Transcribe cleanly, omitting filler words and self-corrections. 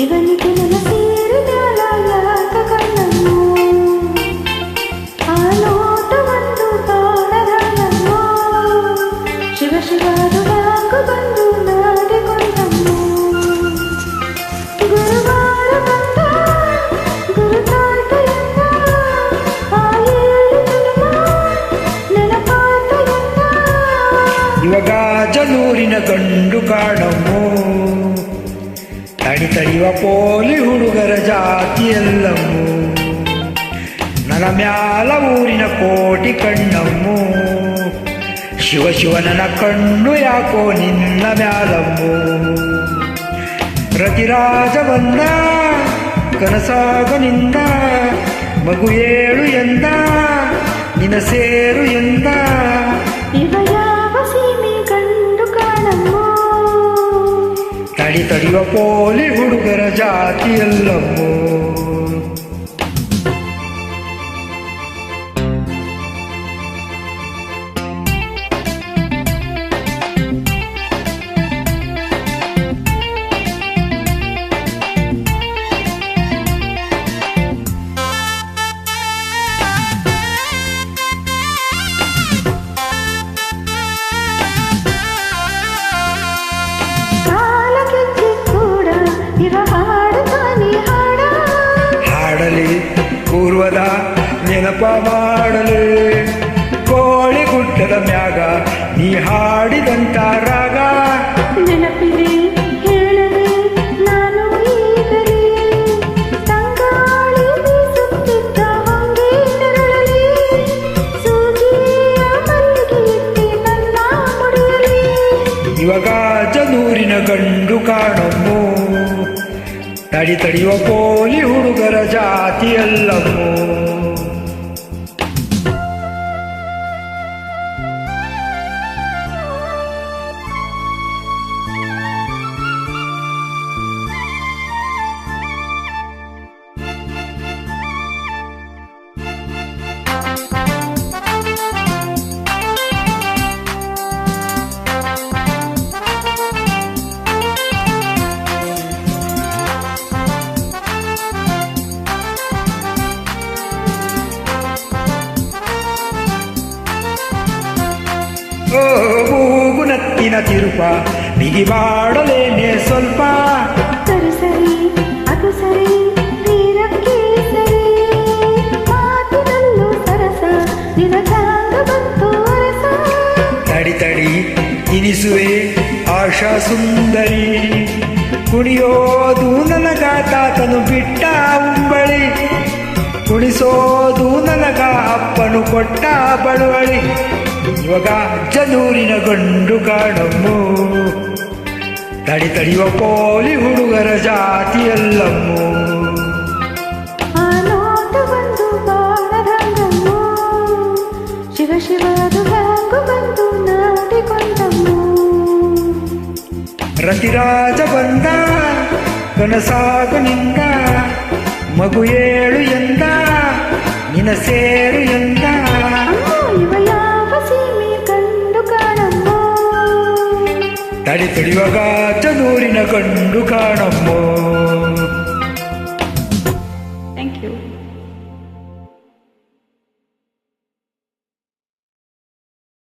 ಇವನಿಗೆ ನನ್ನ ಸೇರಿದ ಯಾಕ ಕಣ್ಣನ್ನು ಆ ನೋಟವನ್ನು ಕಾಣದನ್ನು ಶಿವ ಶಿವದು ಯಾಕೆ ಬಂದು ನಾಡಿಕೊಂಡನ್ನು ಗುರುವಾರ ಬಂದ ಗುರುತಾಯ್ತ ಎಂದ ಆ ಏಳು ನೆನಪಾಯ್ತ ಎಂದ ಇವಾಗ ಜನೂರಿನ ಗಂಡು ಕಾಣಮ್ಮು ತಡಿಯುವ ಪೋಲಿ ಹುಡುಗರ ಜಾತಿಯಲ್ಲಮ್ಮು ನನ್ನ ಮ್ಯಾಲ ಊರಿನ ಕೋಟಿ ಕಣ್ಣಮ್ಮು ಶಿವ ಶಿವನನ ಕಣ್ಣು ಯಾಕೋ ನಿನ್ನ ಮ್ಯಾಲಮ್ಮು ರತಿರಾಜ ಬಂದ ಕನಸಾಗ ನಿಂದ ಮಗು ಏಳು ಎಂದ ನಿನ ಸೇರು ಎಂದ ತಡಿಯುವ ಪೋಲಿ ಹುಡುಗರ ಜಾತಿಯಲ್ಲಮ್ಮು ಪೂರ್ವದ ನೆನಪ ಮಾಡಲು ಕೋಳಿ ಗುಡ್ಡದ ಮ್ಯಾಗ ನೀ ಹಾಡಿದಂತ ರಾಗ ನೆನಪಿದೆ ಹೇಳದೆ ನಾನು ಈಗಲೇ ತಂಗಾಳಿ ಬೀಸುತ್ತಿದ್ದ ಹೊಂಗೆ ನೆರಳಲಿ ಸೂಜಿಯ ಮಲ್ಲಿಗೆ ಇಟ್ಟಿ ನನ್ನ ಮುಡಿಯಲಿ ಇವಾಗ ಜನೂರಿನ ಗಂಡು ಕಾಣಮ್ಮು ತಡಿಯುವ ಪೋಲಿ ಹುಡುಗರ ಜಾತಿಯಲ್ಲಮ್ಮು ಮೂಗುನತ್ತಿನ ತಿರುಪ ಬಿಗಿ ಮಾಡಲೇನೆ ಸ್ವಲ್ಪ ಸರಿ ಸರಿ ಅದು ಸರಿ ತೀರಕ್ಕೆ ಸರಿ ಮಾತಿನಲ್ಲೂ ಸರಸ ನಿನಗಾಗ ಬಂತು ಅರಸ ತಡಿ ಇನಿಸುವೆ ಆಶಾ ಸುಂದರಿ ಕುಣಿಯೋದು ನನಗ ತಾತನು ಬಿಟ್ಟ ಉಂಬಳಿ ಕುಣಿಸೋದು ನನಗ ಅಪ್ಪನು ಕೊಟ್ಟ ಬಳುವಳಿ ಇವಾಗ ಜನೂರಿನ ಗಂಡು ಕಾಣಮ್ಮು ತಡಿಯುವ ಪೋಲಿ ಹುಡುಗರ ಜಾತಿಯಲ್ಲಮ್ಮು ಆ ನೋಟ ಬಂದು ಬಾಳದಂಗಮ್ಮು ಶಿವ ಶಿವದು ಯಾಕೆ ಬಂದು ನಾಟಿಕೊಂಡಮ್ಮು ರತಿರಾಜ ಬಂದ ಕನಸಾಗ ನಿಂದ ಮಗು ಏಳು ಎಂದ ನಿನ ಸೇರು ಎಂದ ಇವ ಯಾವ ಸೀಮೆ ಕಂಡು ಕಾಣಮ್ಮು ತಡಿಯುವಾಗ ಜನೂರಿನ ಗಂಡು ಕಾಣಮ್ಮು